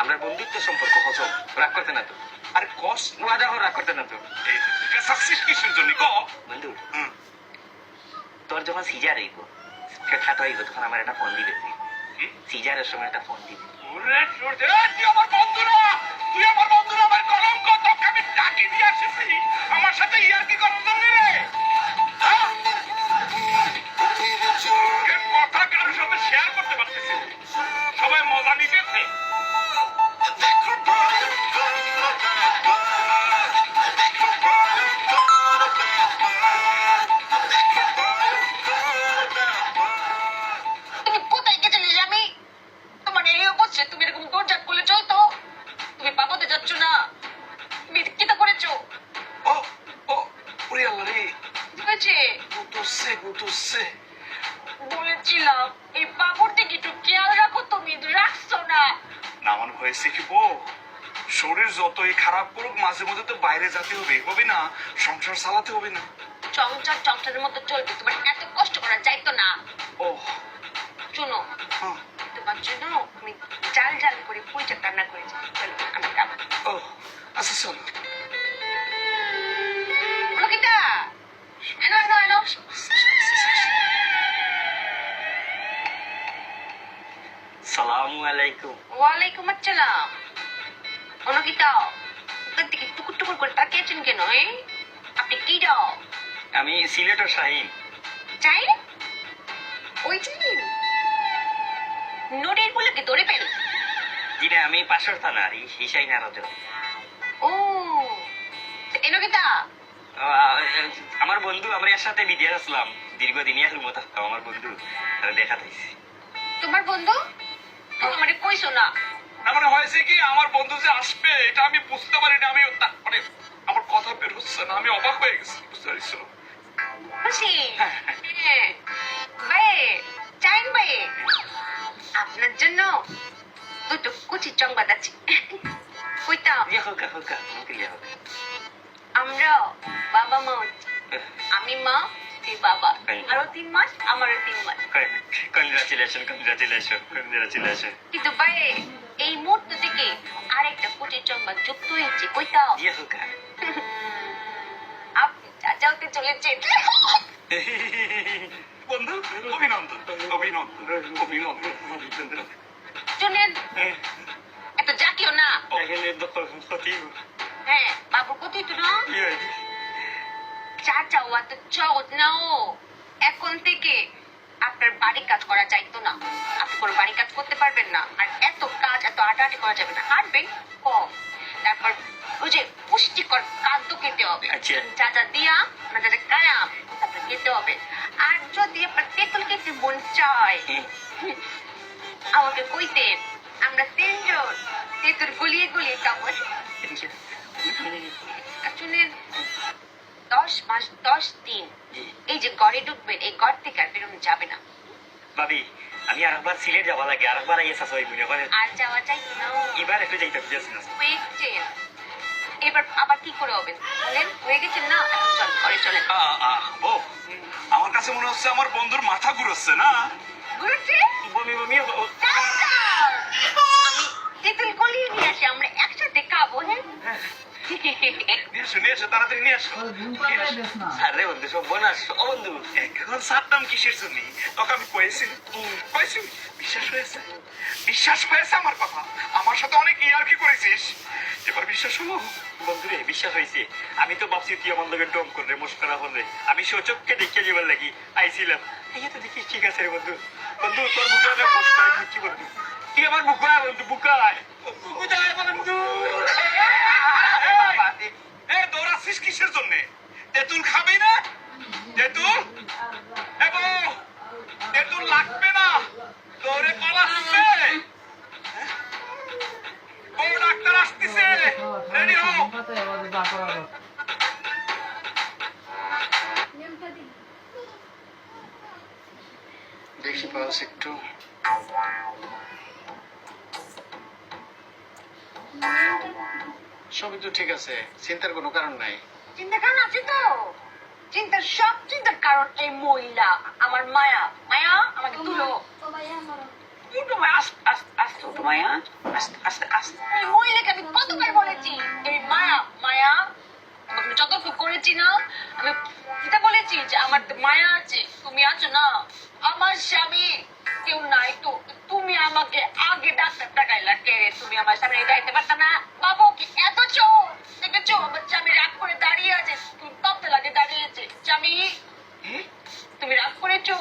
আমরা বন্ধুত্ব সম্পর্ক হজম রাগ করতে না তো। আরে কস ওয়াদা রাগ করতে না তো। সাকসেস কিসের জন্য ক বন্ধু তোর যখন সিজার হইব খাতা হইব তখন আমার একটা ফোন দিবে। সিজারের সময় একটা ফোন দিবে। ওরে সূর্য, তুই আমার বন্ধু না, তুই আমার বন্ধু না, আমার কলঙ্ক। তোকে আমি ডাকি দিয়ে আসছি আমার সাথে ইয়ার্কি করার জন্য রে। হ্যাঁ? তোকে কথা কারোর সাথে শেয়ার করতে পারতেছি না। সবাই মজা নিতেছে। তুমি কোথায় গেছিলে আমি তোমার এই অবস্থায় তুমি এরকম দরজা খুলে চলতো? তুমি বাবাতে যাচ্ছ না? তুমি কিতা করেছো? ও ও ওরে আল্লাহ রে, কি হয়েছে? গুতুসে বলেছিলাম এই বাবুর দিকে একটু খেয়াল রাখো, তুমি রাখছো না। নামান হয়েছে কি বউ, শরীর যতই খারাপ করুক মাঝে মধ্যে তো বাইরে যেতে হবে, হবে না? সংসার চালাতে হবে না? সংসারের মতো চলবে, তোমার এত কষ্ট করা যাইতো না। ও শোনো, হ্যাঁ, তোমার জন্য আমি জাল জাল করে পুঁইটা রান্না করেছি। চলো আমি খাবো। ও আচ্ছা চলো। লকিতা, এনো এনো এনো। সালামু আলাইকুম। ওয়ালাইকুম আসসালাম। লকিতা, ওখান থেকে টুকুর টুকুর করে তাকিয়েছেন কেন? আপনি কি যাও? আমি সিলেটের শাহিন। চাই ওই চিনি নোটের গুলোকে ধরে ফেল। যেটা আমি পাশের থানার হিসাই নারাজ। ও এনকিতা, আমার বন্ধু আমরা এর সাথে বিদেশ আসলাম, দীর্ঘদিনই এখন মতো থাকতাম। আমার বন্ধু দেখা দিয়েছি। তোমার বন্ধু মানে কইছো না? না মানে হয়েছে কি, আমার বন্ধু যে আসবে এটা আমি বুঝতে পারিনি। আমি মানে আমার কথা বের হচ্ছে না, আমি অবাক হয়ে গেছি, বুঝতে পারছো? খুশি? হ্যাঁ ভাই, চাইন ভাই, আপনার জন্য দুটো কুচি চংবাদ আছে। কইতা আমরা বাবা মা হচ্ছি। আমি মা, তুই বাবা। আরো 3 মাস, আমারও 3 মাস। Congratulation congratulation congratulation. কিন্তু ভাই এই মুহূর্ত থেকে আরেকটা কুচি চংবাদ যুক্ত হয়েছে। কইতা আপনি চাচা হতে চলেছেন। বন্ধু অভিনন্দন অভিনন্দন অভিনন্দন। শুনেন, এত জাতীয় না। হ্যাঁ বাবুর কোথায় তো না চাচা, ও এত চট না। ও এখন থেকে আপনার বাড়ি কাজ করা চাইতো না। আপনি কোনো বাড়ি কাজ করতে পারবেন না, আর এত কাজ এত আটাআটি করা যাবে না। হাঁটবেন কম, তারপর ওই যে পুষ্টিকর খাদ্য খেতে হবে। যা যা দিয়া না, যা যা কায়াম তারপর খেতে হবে। আর যদি আপনার তেঁতুল খেতে মন চায় আমাকে কইতেন, আমরা 3 জন তেঁতুল গলিয়ে গলিয়ে খাবো। শুনেন, 10 মাস 10 দিন এই যে ঘরে ঢুকবেন, এই ঘর থেকে আর বেরোনো যাবে না। ভাবি আমি আরেকবার সিলেট যাওয়া লাগে, আরেকবার আইএসএস হইব না। আর যাওয়া চাইতো না। এবার একটু যাইতে বুঝেছেন। হয়েছেন, এবার আবার কি করে হবেন বলেন? হয়ে গেছেন না, এখন চল ঘরে চলেন। বউ, আমার কাছে মনে হচ্ছে আমার বন্ধুর মাথা ঘুরছে না? ঘুরেছে? বমি বমি আমি তেঁতুল গলিয়ে নিয়ে আসি, আমরা একসাথে খাবো। হ্যাঁ নিয়ে এসো তাড়াতাড়ি নিয়ে আসো। আরে বন্ধু সব বোনাস। ও বন্ধু এখন সারতাম কিসের জন্য? তোকে আমি কয়েছি কয়েছি, বিশ্বাস হয়েছে? বিশ্বাস হয়েছে আমার কথা? আমার সাথে অনেক ইয়ার্কি করেছিস, এবার বিশ্বাস হলো? বন্ধুরে বিশ্বাস হয়েছে। আমি তো ভাবছি তুই আমার লোকের ডম করে মুস্করা হলে আমি সচককে দেখে যাবার লাগি আইছিলাম। এই তো দেখি ঠিক আছে রে বন্ধু। বন্ধু তোর বুকে অনেক কষ্ট হয় বুঝছি বন্ধু। তুই আমার বুকায় বন্ধু, বুকায় বুকায় বন্ধু। দৌড়াচ্ছিস কিসের জন্য? তেঁতুল খাবি না? তেঁতুল তেঁতুল লাগবে না, দৌড়ে পালাচ্ছে। ও ডাক্তার আসতেছে, রেডি হও। দেখি পালস একটু। সবই তো ঠিক আছে, চিন্তার কোনো কারণ নাই। চিন্তার কারণ আছে তো। চিন্তার কারণ এই মহিলা, আমার মায়া। মায়া আমাকে তুলো। উঠো মায়া আস্তে আস্তে আস্তে উঠো মায়া আস্তে আস্তে আস্তে এই মহিলাকে আমি কতবার বলেছি এই মায়া মায়া তোমাকে আমি যতটুকু করেছি না আমি এটা বলেছি যে আমার তো মায়া আছে তুমি আছো না আমার স্বামী কেউ নাই তো তুমি আমাকে আগে ডাক্তার টাকাইলা কে রে? তুমি আমার সামনে এটা দিতে পারতা না বাবু কি এত চোর দেখেছো আমার স্বামী রাগ করে দাঁড়িয়ে আছে তুমি তপ্তে লাগে দাঁড়িয়েছে স্বামী তুমি রাগ করেছো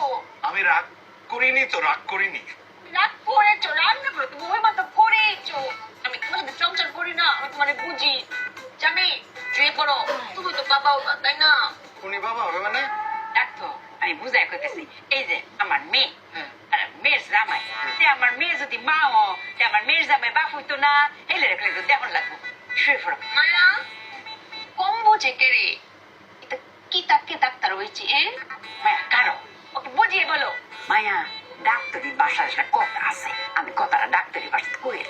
আমি রাগ করিনি তো, রাগ করিনি। রাগ করেছো রান্না করে তুমি ওই মতো করেছো আমি তোমার সাথে সংসার করি না আমি তোমার বুঝি স্বামী শুয়ে পড়ো তুমি তো বাবাও না, তাই না উনি বাবা হবে মানে? ডাক্তার আমি বুঝাই কইতেছি এই যে আমার মেয়ে আর মেয়ের জামাই তে আমার মেয়ে যদি মা হ তে আমার মেয়ের জামাই বাপ হইতো না এলে রেখে তো দেখুন লাগবো শুয়ে পড়ো মায়া কম বোঝে কে রে এটা কি তাকে ডাক্তার হয়েছে মায়া কারো ওকে বুঝিয়ে বলো মায়া ডাক্তারি বাসার একটা কথা আছে আমি কথাটা ডাক্তারি বাসাতে কইল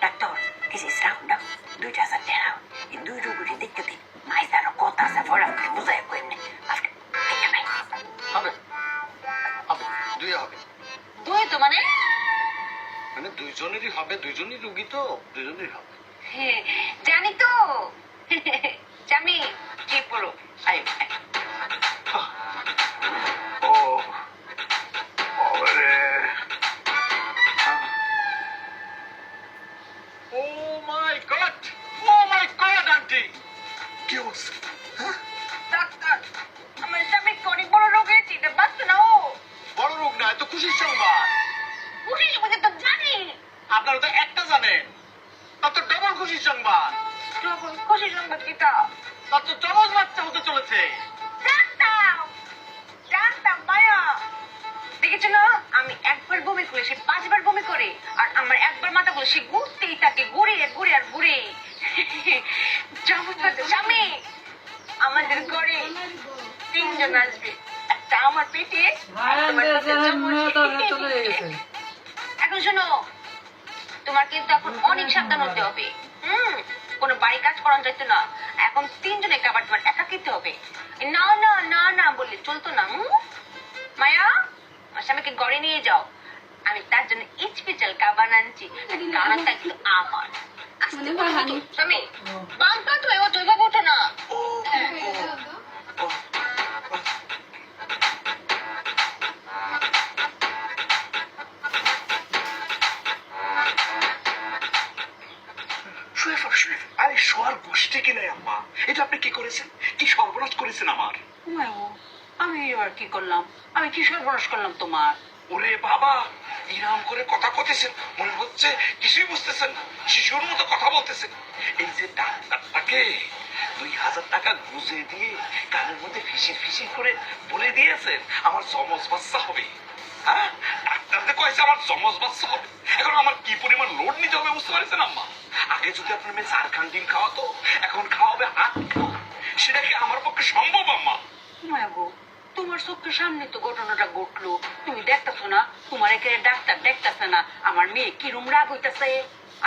ডাক্তার কিছু রাখুন না 2,000 টাকা এই 2 রুগী দেখতে দিন মাইজারও কথা আছে ফরা বুঝাই কইনি আজকে দেখে নাই হবে হবে, দুই হবে। দুই তো মানে মানে দুইজনেরই হবে, দুইজনই রুগী তো, দুইজনেরই হবে। জানি তো জামি কি পড়ো আয় ও ওরে ও মাই গড, ও মাই গড আন্টি, কি অবস্থা? ডাক্তার আমার স্বামী অনেক বড় রোগ হয়েছে এটা বাঁচতো না ও বড় রোগ না, এত খুশির সংবাদ। খুশি বুঝে তো জানি আপনারা তো একটা জানেন, তার তো ডবল খুশির সংবাদ, খুশি সংবাদ কিটা তার তো জমজ বাচ্চা হতে চলেছে। জানতাম জানতাম মায়া দেখেছো না আমি একবার বমি করে সে 5 বার বমি করে আর আমার একবার মাথা বলে সে ঘুরতেই থাকে ঘুরে ঘুরে আর ঘুরে স্বামী আমাদের ঘরে 3 জন আসবে একটা আমার পেটে আর তোমার পেটে এখন শোনো তোমার কিন্তু এখন অনেক সাবধান হতে হবে কোনো বাড়ি কাজ করানো যেত না এখন 3 জনে খাবার তোমার একা খেতে হবে না না না না বললে চলতো না মায়া আমার স্বামীকে ঘরে নিয়ে যাও আমি তার জন্য স্পেশাল খাবার আনছি কারণটা কিন্তু আমার স্বামী বাঙ্কা তো ও তুই বাবু ওঠো না শুয়ে পড়ো, শুয়ে পড়ো। আরে শোয়ার গোষ্ঠী কি নাই আম্মা, এটা আপনি কি করেছেন? কি সর্বনাশ করেছেন আমার? আমি এবার কি করলাম আমি কি সর্বনাশ করলাম তোমার ওরে বাবা, ইরাম করে কথা কতেছেন, মনে হচ্ছে কিছুই বুঝতেছেন না, শিশুর মতো কথা বলতেছেন। এই যে ডাক্তারটাকে 2,000 টাকা গুজে দিয়ে কানের মধ্যে ফিসির ফিসির করে বলে দিয়েছেন আমার জমজ বাচ্চা হবে। হ্যাঁ, ডাক্তারতে কয়েছে আমার জমজ বাচ্চা হবে। এখন আমার কি পরিমাণ লোড নিতে হবে বুঝতে পারছেন আম্মা? আগে যদি আপনার মেয়ে 4 খান ডিম খাওয়াতো, এখন খাওয়াবে 8 খান। সেটা কি আমার পক্ষে সম্ভব আম্মা? গো তোমার চোখের সামনে তো ঘটনাটা ঘটলো তুমি দেখতেছো না তোমার এখানে ডাক্তার দেখতেছে না আমার মেয়ে কিরম রাগ হইতেছে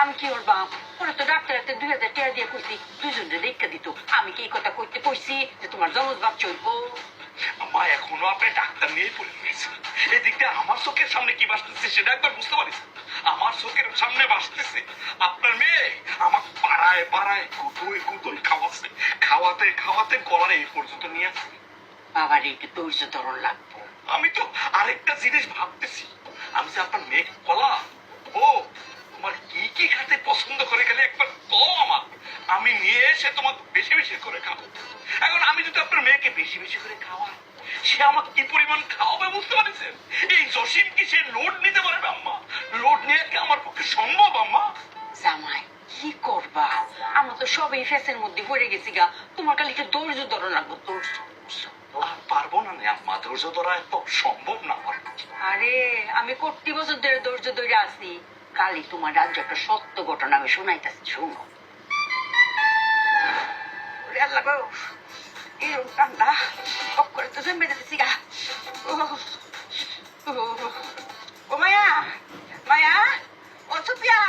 আমি কি করবাম ওরা তো ডাক্তার 2,000 টাকা দিয়ে কইছি 2 জনকে দেখা দিত আমি কি এই কথা কইতে কইছি যে তোমার জমজ বাপ চলবো আম্মা এখনো আপনি ডাক্তার নিয়েই পড়ে রয়েছেন। এই দিকটা আমার চোখের সামনে কি বাসতেছে সেটা একবার বুঝতে পারিস? আমার চোখের সামনে বাসতেছে আপনার মেয়ে আমার পাড়ায় পাড়ায় কুতুই কুতুই খাওয়াচ্ছে, খাওয়াতে খাওয়াতে গলার এই পর্যন্ত নিয়ে আসছে। বাবার একটু ধৈর্য ধরন লাগবো আমি তো আরেকটা জিনিস ভাবতেছি, আমি যে আপনার মেয়ে কলা ও তোমার কি কি খেতে পছন্দ করে গেলে একবার তো আমার আমি নিয়ে এসে তোমাকে বেশি বেশি করে খাবো। এখন আমি যদি আপনার মেয়েকে বেশি বেশি করে খাওয়াই, সে আমাকে কি পরিমাণ খাওয়াবে বুঝতে পারছেন? এই জসিম কি সে লোড নিতে পারবে আম্মা? লোড নিয়ে কি আমার পক্ষে সম্ভব আম্মা? জামাই কি করবা আমরা তো সবই ফেসের মধ্যে পড়ে গেছি গা তোমার খালি একটু ধৈর্য ধরন লাগবো ধৈর্য আর পারবো না আম্মা, ধৈর্য ধরা এত সম্ভব না আমার। আরে আমি কোটি বছর ধরে ধৈর্য ধরে আছি কালি তোমার রাজ্য একটা সত্য ঘটনা আমি শোনাইতেছি শোনো আল্লাহ গো এরকম ঠান্ডা অফ করে তো জমে যেতেছি গা ও মায়া মায়া ও সুপিয়া